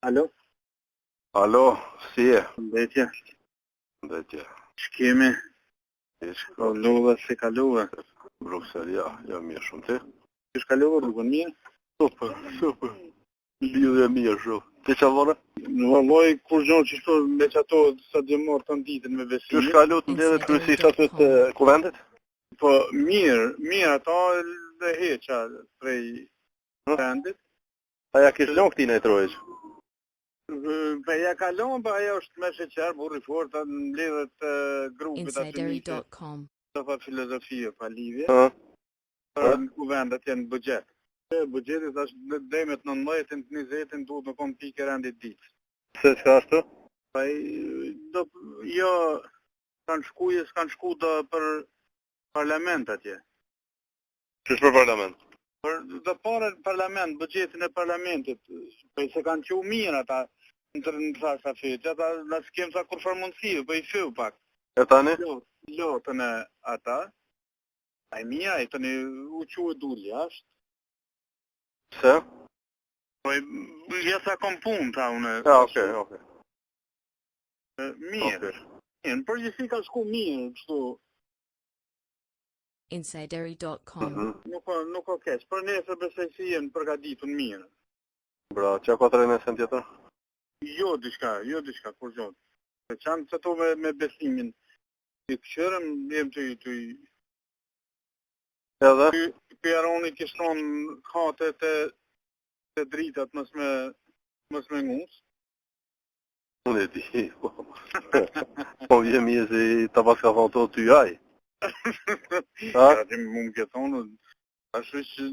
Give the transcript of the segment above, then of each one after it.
Alo? Alo, si e? Mbetje. Mbetje. Shkemi, kaluve si kaluve. Bruxelles, ja mirë shumë ti. Kish kaluve rrugën mirë? Super. Lidhje mirë shumë. Ti qa vore? Në valloj, kur gjonë që shto me që ato sa gjemorë të nditën me besimin. Që shka lutë në lidhet kryesisht aty të kuvendit? Po, mirë ato dhe heqa prej vendit. A ja kish lënë këti në i trojq? Për ja kalon, për aja është me sheqer, burri fort, në lidhet grupit atë të fa filozofie, pa lidhje. Për në kuvendet janë budget. Budgetit është demet 19-ën, 20-ën duhet në kom pike rendit ditë. Se qka ashtu? Jo, s'kanë shku për parlament atje. Qysh për parlament? Dhe pare parlament, budgetin e parlamentit, për se kanë që mirë ata në trasa feqë, ata në s'kem sa kur farmënësive, për i fëv pak. E tani? Lotën e ata, a i mija, i të një u që e dulli, ashtë. Se? Po ja sa kom punë, ta unë. Ja, okay. Mirë. Në përgjithësi ka shku mirë, kështu. Insidery.com Nuk o keq, për nesër besoj si jenë përgatitun mirë. Bra, që ka të rejnësen tjetër? Jo diçka, kur gjotë. Se qanë që to me besimin. I këshërëm, jem të Edhe? Pjaroni kishton hate të dritat mës me ngusë. Unë e di, po vjemi e si ta pas ka thonë të ty jaj. Ja, që më këtonë, ashtu që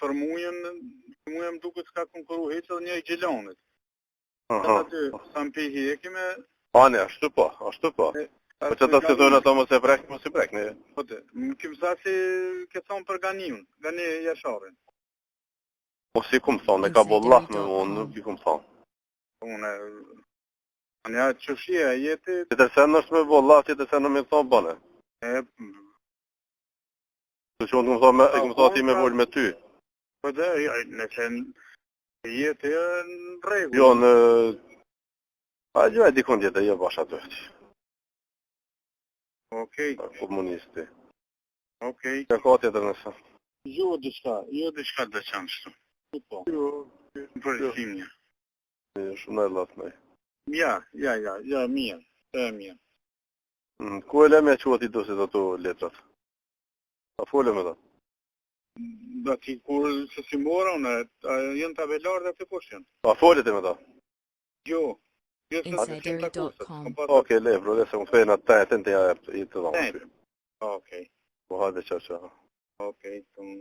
për mujem duke s'ka konkuru heqë dhe një i gjilonit. Sa më pihi e kime... Ane, ashtu po. Po që ta s'ketojnë ato mos e prek, ne. Po të, më kim sa si këtonë për ganiun, gani jasharin. Po si kum thonë, e ka bollah me unë, nuk i kum thonë. Unë, ja që shia jeti... Që të sen është me bollah, që të sen në me thonë bëne. Që unë i kum thonë ti me volë me ty. Po dhe, nëse jeti në regu. Jo, në... A gjë e dikon tjetë, jo basha të është. Okej. Komunisti. Okej. Ka ka tjetër nëse? Jo diçka të qanështu. Po. Përësimja. Shumë e latë me. Ja, mirë. Ku e leme që ati dosit ato letrat? A folë me da? Da ti kur se si mora unë, jenë tabelar dhe të kush jenë? A folët e me da? Jo. Insidery.com Oke, le, bro, dhe se më fejnë atë të të ja i të dhamë. Okej. Po hajde qa. Okej, të më...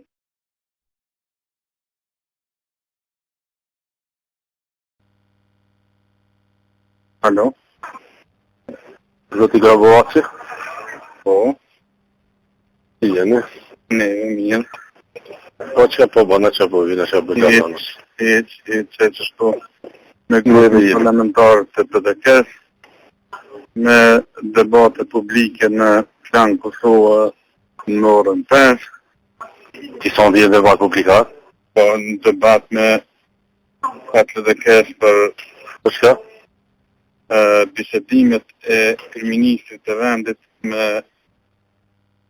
Alo? Zoti Grabovaci? Po? I jeni? Ne, mirë. Po që po bëna që po vina që po gjanonës? që shto me grupin parlamentar të PDK-s, me debate publike në Klan Kosovë në orën 5. Ti son dhjetë debat publikat? Po në debat me PDK-s për shka? Bisedimet e kryeministrit të vendit me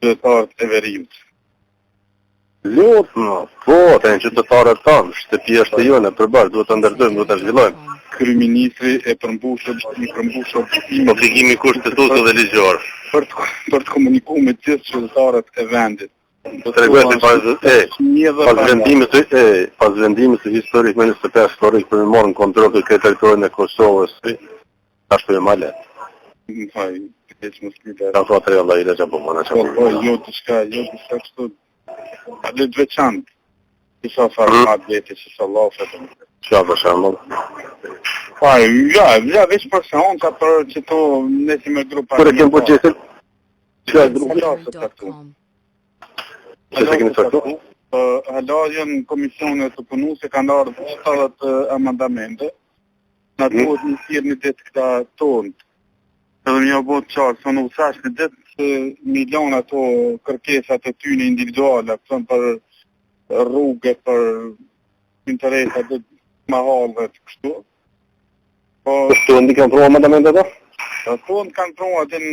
qytetarët e Veriut. Lutë, po, të në qytetarët tanë, shtëpia është të jone, përbërë, duhet të ndërdojmë, duhet të zhvillojmë. Kryeministri e përmbushur Po fikimi kushtetues dhe ligjor. Për të komunikuar me gjithë qytetarët e vendit. Treguesi pas vendimit të historik me 25 historik për të marrë në kontroll këtë territorin e Kosovës. Ashtu e malet. Haj, heç mos lidhet. Ka thotë Allah i leja bomona çfarë. Po, jo diçka kështu. A dhe të veçantë. Disa farmat vete që Allah fëtëm. Qa për shembull? Ja, veç për seanca për që to nesi me grupa. Kur e kem budgetin? Qa grupi? Insidery.com Që se keni caktu? Hala janë komisione të punu se kanë ardhur 70 amandamente. Na duhet një thirë një ditë këta tonë. Edhe një botë qarë, së në usash një ditë që milion ato kërkesat e tyne individuale, për rrugë, për interesat, ma hallet kështu. Po, Kështu ndi kanë pruar mandamentet ato? ato kanë pruar atin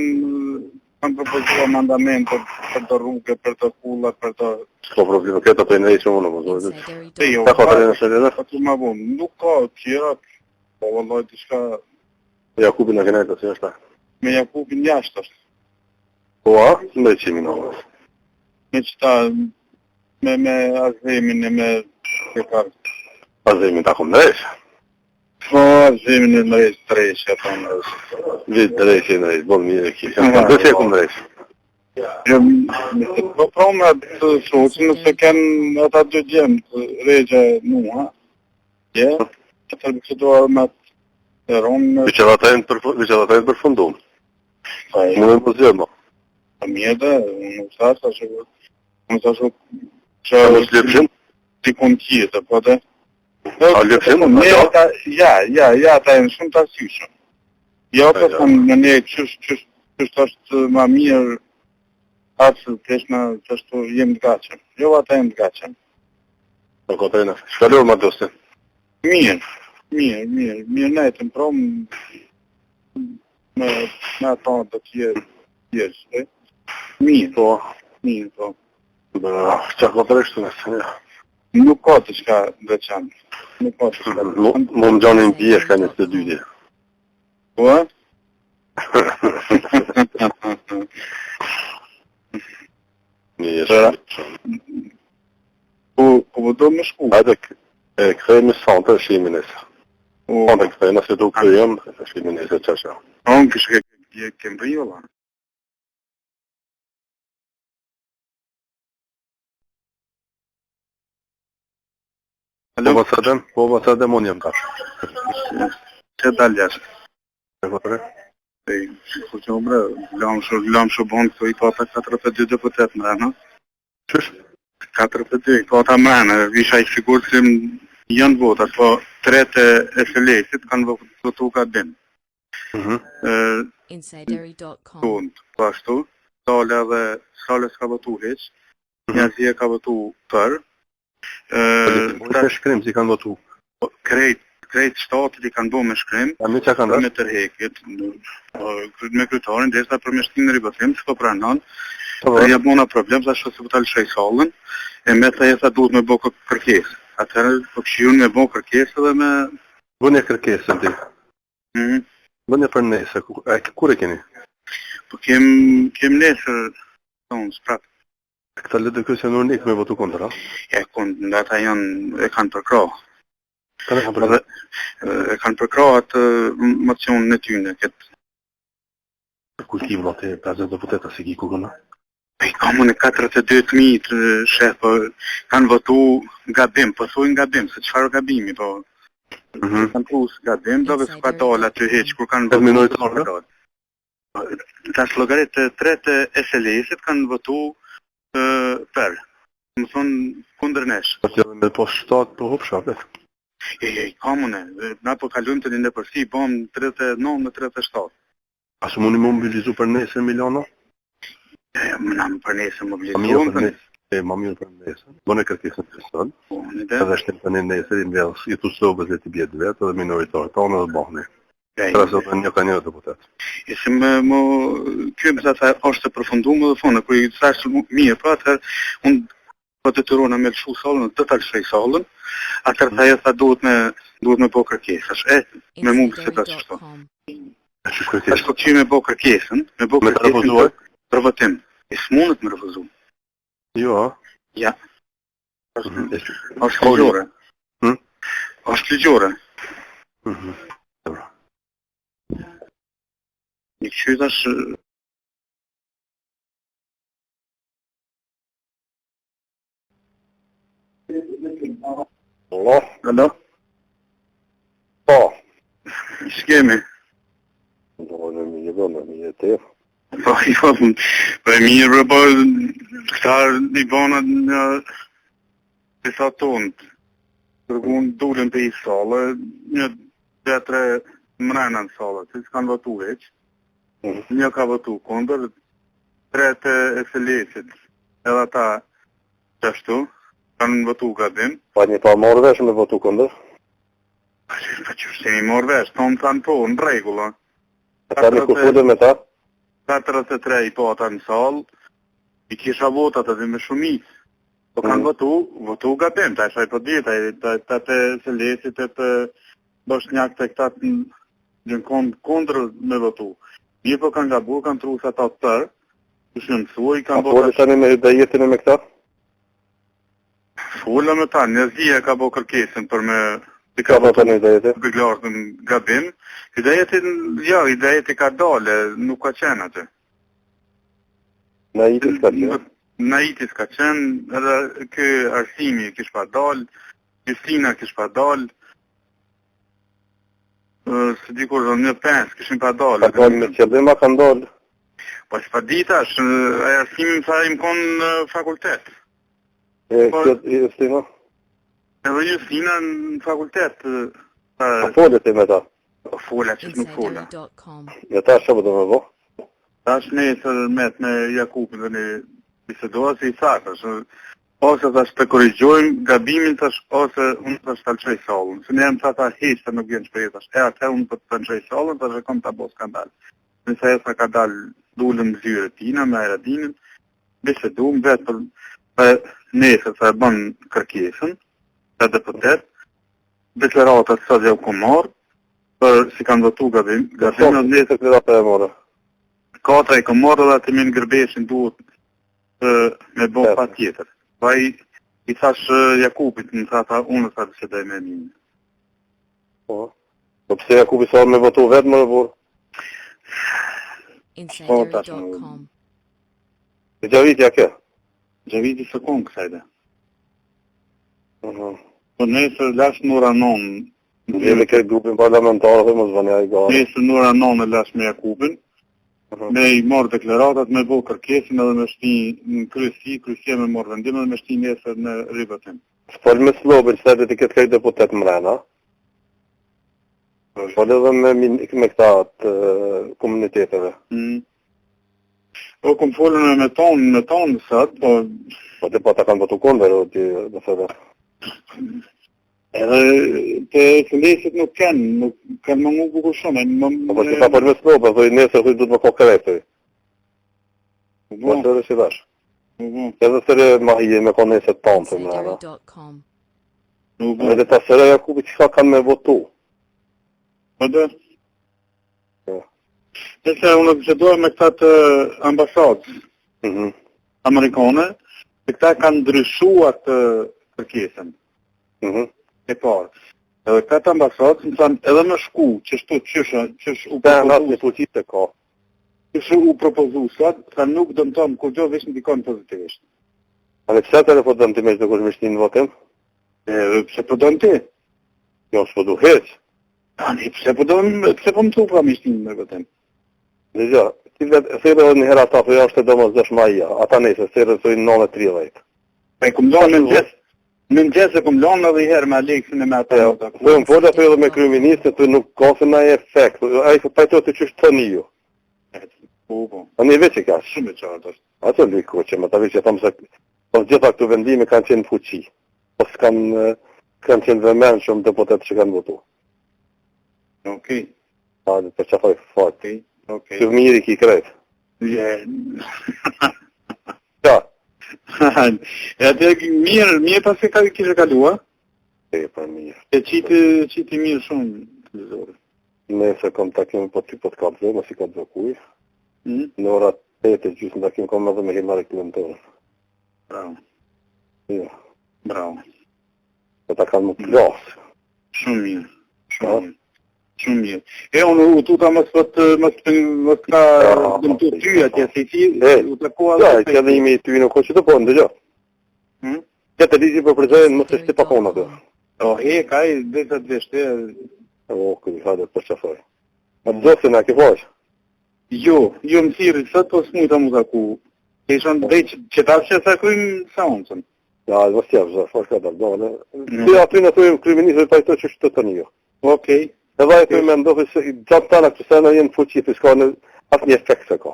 kanë propozuar mandamentet për të rrugë, për të kulla, për të... S'ka problem, këta për në ishë unë, më zërë. Insider.com. Ka ka të rinë shëllë Aty ma vonë, nuk ka tjera, po vëllaj diçka Jakubin në kënajtë, si është ta? me Jakubin jashtë është. Po, a? Në i qimi në nësë. Me qëta, me Azemin e me Pekarë. Azemin të akum në ishë. Po, Azemin e në rejtë të rejtë, ato në rejtë. Vitë në rejtë, në rejtë, bolë mirë e kishë. Dhe që e kum në rejtë? Po proma të shoqin nëse kanë ata dy djemë të regja mua, je, që të përkëtuar me të ronë... Viqëllatajnë përfundum. Më në më zërë, mo. A mjede, unë nuk thasë, unë thasë që... A mos lepshin? Ti kun tjetë, po dhe... A lepshin? Ja, ta e në shumë të asyshëm. Ja, të thëmë në ne qështë është ma mirë atë keshna qështu jem të gachem. Jo, ata jem të gachem. Në kotrejna. Shkalur ma dostin? Mirë, ne të më promë me ata të tjerë. Mirë, po. Qa kotrejshtu nësë, ja. Nuk ka të qka veçantë. Nuk ka të qka veçantë. Më më gjanin bje shka njës të dydje. Po? Mirë. Po do më shku. Hajde, këthejmë sante e shimi nësë. Sante këthejmë, nëse du këthejmë, e shimi nësë qasha. Unë kështë kemë riola. Po vësërdem unë jem tash. Që dalë jashtë? E vëtëre? Shku që bre, lam shu bonë këto i ka ta 42 deputet mërëna. Qysh? 42, ka ta mërëna, visha i sigur që janë votat, po 3 e SLS-it kanë votu ka din. Insider.com. Po ashtu, Sale s'ka votu heq, Njazia ka votu për. Këta shkrim si kanë votu? Krejt shtatit i kanë bo me shkrim, A mi që kanë me tërhekit, me kryetarin, dhe sa përmeshtin në ribatim, që po pranon, dhe jep mona problem, sa shumë se po talë shaj salën, e me të jesa duhet me bo kërkes. Atërë, po këshiun me bo kërkes edhe me... Bënje kërkesën ti? Bënje për nesë, kur e keni? Po kem nesër, tonë, s'prapë. Këta ledë kësë në urnik me votu kontra? E ata janë, e kanë përkra. Kanë e kanë përkra? E kanë përkra atë mocionin e tyne, këtë. Kultivën atë e 50 deputeta si ki ku këna? E kamën e 42.000 të shefë, kanë votu gabim, po thuj gabim, se qëfar gabimi, po. Kanë plus gabim, dove s'ka dalë aty heq, kur kanë votu... minoritarë? Ta slogarit të 3 e SLS-it kanë votu për. Më thonë kundër nesh. Po që me po 7 po hop shapet? Kamune, na po kalujmë të një në përsi, bom 39 në 37. A së mundi më mobilizu për nesër miliona? Më na më për nesër mobilizu. Ma mirë për nesër. Bëne kërkesën të sënë. Edhe shtem të një nesër, i mbjellës, i të sobës e të bjetë vetë, edhe minoritarë tonë edhe bahne. Trasë dhe një ka një deputet. Si më kymë sa ta është të përfundumë dhe thonë, kër i të sashtë mirë, pra atër, unë po të të rona me lëshu salën, të talë shrej salën, atër ta jetë ta duhet me bo kërkesë, me mu se ta qështo. Ashtë që me bo kërkesën, për votim, e së mundët me refuzu. Jo, a? Ja. Ashtë ligjore. Ashtë ligjore. Një këshyt është... Alo? Po. Shkemi? Në një tefë. Po, jo, po e mirë, po këta i banat në pisa tonë. Kërgun dullin për i salë, një 2-3 mrena në salë, që s'kanë votu heq. Një ka votu kondër, 3 të SLS-it, edhe ata qështu, kanë votu gabim. Pa një pa morë vesh me votu kondër? Po që shemi morë vesh, tonë thanë po, në regullë. Ata në kushtullë me ta? 43 i po ata në salë, i kisha votat edhe me shumit. Po kanë votu gabim, ta isha i po dita, ta të Selesit e të Bosnjak të këta të gjënë kondrë me votu. Mirë po kanë gabu, kanë tru sa ta të tërë, që shënë mësua i kanë votat... A folë tani me dajetin e me këta? Fola me ta, njëzia ka bo kërkesin për me... Ka po të një dajetin? Bëglartë në gabim. Idejeti ka dale, nuk ka qenë atë. Naitis ka qenë? Naitis ka qenë, edhe kë arsimi kish pa dal, Justina kish pa dal, së dikur dhe 1-5 kishin pa dal. Ka dal me qëllim a kanë dal? Po që pa ditash, arsimi më tha im konë fakultet. Këtë Justina? Edhe Justina në fakultet. A folet e me ta? Fola që nuk fola. Ja ta shë do me bo? Ta është nesër me Jakubin dhe në bisedoa si i thash, ose tash të korrigjojmë gabimin tash, ose unë tash të lëqoj salën. Se në jam ta heq të nuk vjen shprej tash. Atë unë për të lëqoj salën, tash e kom të bo skandal. Nëse e sa ka dalë dullën më zyre tina, me Aradinin, bisedojmë vetë për nesër sa e bën kërkesën, të deputet, deklaratat sa dhe u komorë, për si kanë votu gabim në nesër deklarata e morë. Katra i komorë dhe të minë gërbeshin duhet me bo pa tjetër. Pa i thash Jakubit, në tha unë sa që dhe me minë. Po pëse Jakubit sa me votu vetë më rëbur? Insidery.com. E Gjavitja ke? Gjaviti së konë kësajde. Po nesër lash në ora 9. Gjemi këtë grupin parlamentarë dhe më zvanja i gare. Nesër në ora 9 e lash me Jakubin. Me i morë deklaratat, me bo kërkesin edhe me shti në kryësia me morë vendim edhe me shti nesër në ribëtim. Shpol me slobin, që të këtë kaj deputet mrena. Shpol edhe me këta të komuniteteve. Po, kom folën me tonë sëtë, po... Po të pata kanë votu konver, o të dhe fëve. Edhe të Selesit nuk kanë më ngu bukur shumë. Po që ta për me slobin, dhe nesër dhe du të më kokerejtëri. Po që edhe që dash. Edhe sërë ma hije me konë nesër tonë të mrena. Edhe ta sërë Jakubi që kanë me votu. Po dhe? Nëse unë të gjedohem me këta të ambasadës amerikane, dhe këta kanë ndryshuar të kërkesën. E parë. Edhe këta ambasadës më thanë edhe më shku, që shtu qësh u propozu. Qësh u propozu sot, thanë nuk dëmton kur gjo vesh në dikon pozitivisht. A në pëse të në po dëmë ti me që dhe kur me shti në votim? Pse po dëmë ti? Jo, s'po du heq. Ani, pse po më të pra me shti në votim? Dhe gjë, sere dhe një hera ta, për jashtë të dëmës dësh maja, ata nese, sere dhe sojnë 9:30. E kum lonë në nëgjes e kum lonë edhe i herë me Aleksin e me ata. Dhe më folja për edhe me kryeministë, të nuk ka se na efekt, a i pajto të qështë të një ju. A një veç e ka? Shumë e qartë është. A të liko që më të veç e thamë se, po gjitha këtu vendime kanë qenë fuqi, po s'kanë qenë vëmen shumë deputet që kanë votu. Okej. A dhe për që faj fati. Okej. Që mirë i ki krejtë. Qa? E atë mirë pas e kishe kalua? E për mirë. E qiti mirë shumë. Nëse kom takim po ty po të kapëzë, më si ka të kuj. Në ora 8 gjysë në takim kom edhe me himare këtë në tërë. Bravo. Jo. Bravo. Po ta kanë më plasë. Shumë mirë. Shumë mirë. E unë u tuta mos ka dëmtu ty atje, si ti, u të koha dhe... Ja, që edhe imi ty në kohë që të konë, dhe gjë. Që të lizi për prezojnë, mos është të pa konë atë. O, ka i dhe të dveshte... O, këdi hajde për qafoj. A të gjësë në a ke faqë? Jo më thiri, sëtë po s'mujta mu të ku. E ishon dhe që ta që sa krym sa onësën. Ja, dhe vës tjavë, faqë ka dalë. Dhe aty në thujmë kryeministrë pajto që shtë të një. Okej. Edhe e të me ndohë se gjatë tana që se në jenë fuqi të s'ka në asë një efekt se ka.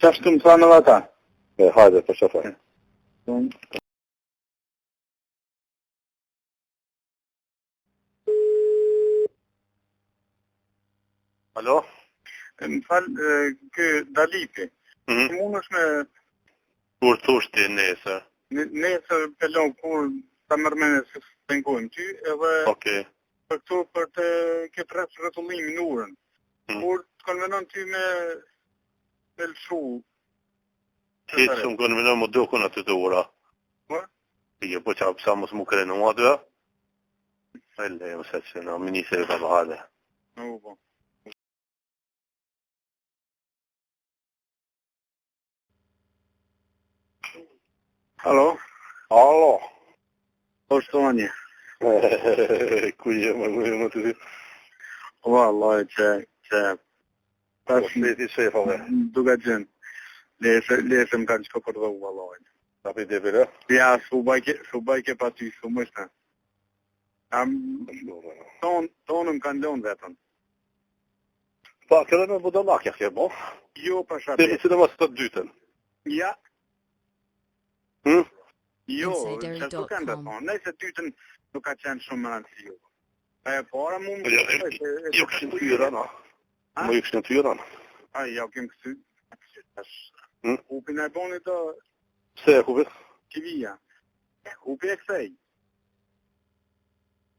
Qa shtu më thanë dhe ata? Hajde, për qafaj. Alo? Më falë, kë Dalipi. Mund është me... Kur thush ti nesër? Nesër pelon kur ta mërmene se të pengojmë ty, edhe për këtu për të këtë rretullimin urën. Kur të konvenon ty me lëshu. Hiç më konvenon më dukun aty të ura. Po? Jo, po qa pësa mos më krenu aty, a? E le, mëse që në ministeri ka bahale. Po. Alo? Alo? Po shtoni? Ku je më të zi? Vallaj që Tash leti shefave. duke gjën. Lesë më kanë qëko për dhe u vallaj. Ta për dhe bërë? Ja, su bajke pa ty, su mështë. Tonë më kanë lonë vetën. Pa, kërë në budalakja kje, bo? Jo, pa Të shabet. më si në mas të dytën. Ja. Jo, Insidery.com. që të kanë dhe tonë. Nëjse dytën nuk ka qenë shumë më nënë si jo. E para mu më... Jo këshin të hyra, na. Më ju këshin të hyra, na. Aj, ja, kem kësy. Hupin e boni të... Se e kupit? Qivija. Hupi e kësej.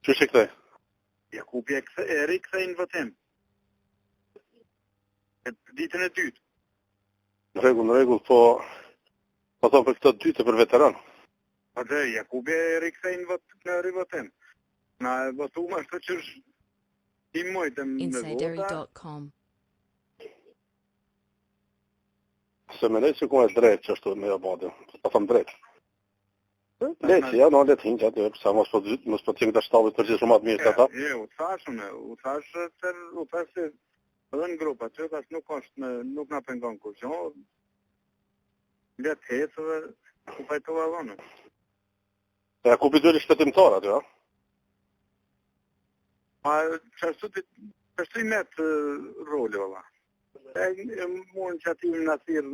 Që që këtaj? Ja, hupi e ri kësej në vëtim. Ditën e dytë. Në regull, po... Po thonë për këto dytë për veteran. Po dhe, ja, hupi e ri kësej në rivëtim. Na e vëtu më shtë që i mojtëm në vota. Insidery.com. Se me nejtë që ku e drejtë që është me abadin. Po thëmë drejtë. Lejtë, ja, në letë hinë që atë, përsa mos po t'jeng të shtabit për gjithë shumat mirë të ata. U thashë se edhe në grupa, që tash nuk na pengon kur që, letë hecë dhe u pajtova dhonë. E ku bidulli shtetimtar aty, a? Pa, qështu i metë roli, valla. E mund që ati më nësirë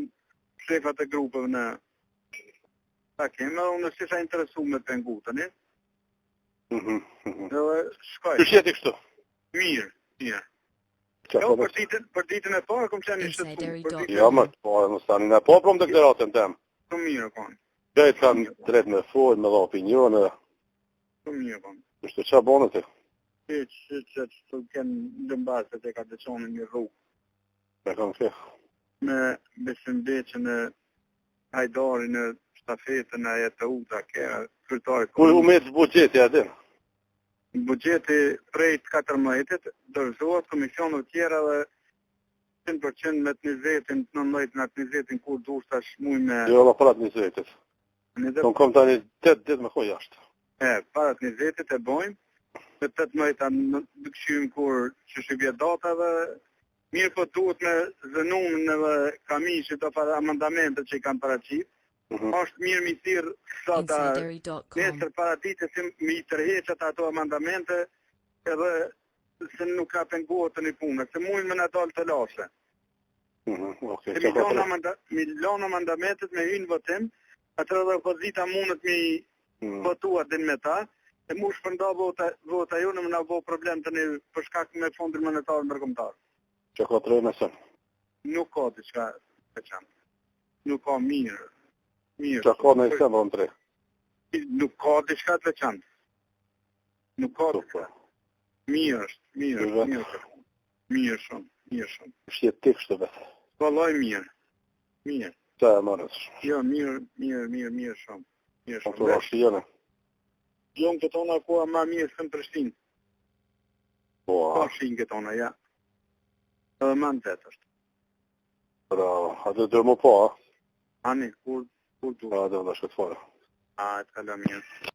shefat e grupeve në ta kemë, edhe unë s'isha interesu me pengutën, e? Edhe shkoj. Që jeti kështu? Mirë. Jo, për ditën e parë, kom qenë një shëtë. Jo, më të parë, në stanin e po, prom të këderatën tem. Shumë mirë, konë. Gjajtë kanë drejt me folë, me dhe opinione. Shumë mirë, konë. Kështë që bonë të? Që të kenë dëmbarë se të ka të qonë një rrugë. Me kanë kë? Me Besimbeqën e Hajdarin e shtafetën e jetë uta, kërë kryetarë. Ku u me të bugjeti atin? Bugjeti prej të 14-it, dërzohet komisionët tjera dhe 100% me të 20-in, 19 në 20-in, kur dush tash muj me... Jo, në parat 20-it. Në kom tani 8 dit me ko jashtë. Parat 20-it e bojmë, me 18-a në këshymë kur që shqybje data dhe mirë po duhet me zënumën edhe kamishit të para amendamentet që i kanë paraqit. Është mirë mi thirë sota nesër para ditës si mi tërheqet ato amendamente edhe se nuk ka pengohet të një punë, se mujnë me në dalë të lashe. Milion amendamentet me hynë votim, atër edhe opozita mundët mi votuar din me ta, e mu shpërnda vota ju në më nga bo problem të një përshkak me fondin monetar ndërkombëtar. Që ka të rejë me sënë? Nuk ka diçka veçantë. Nuk ka mirë. Që ka në i sënë në tre? Nuk ka diçka të veçantë. Nuk ka diçka. Mirë është, mirë shumë. Shjetë ti kështë vetë? Valoj mirë. Qa e marës? Jo, mirë shumë. Në të rashë jene? Gjonë këtë tona koha ma mirë së në Prishtinë. Ka shinë këtë tona, ja. Edhe ma në vetë është. Bravo, a të dërmu po, a? Ani, kur du? A, dhe shkëtë fora. A, të kalla mirë.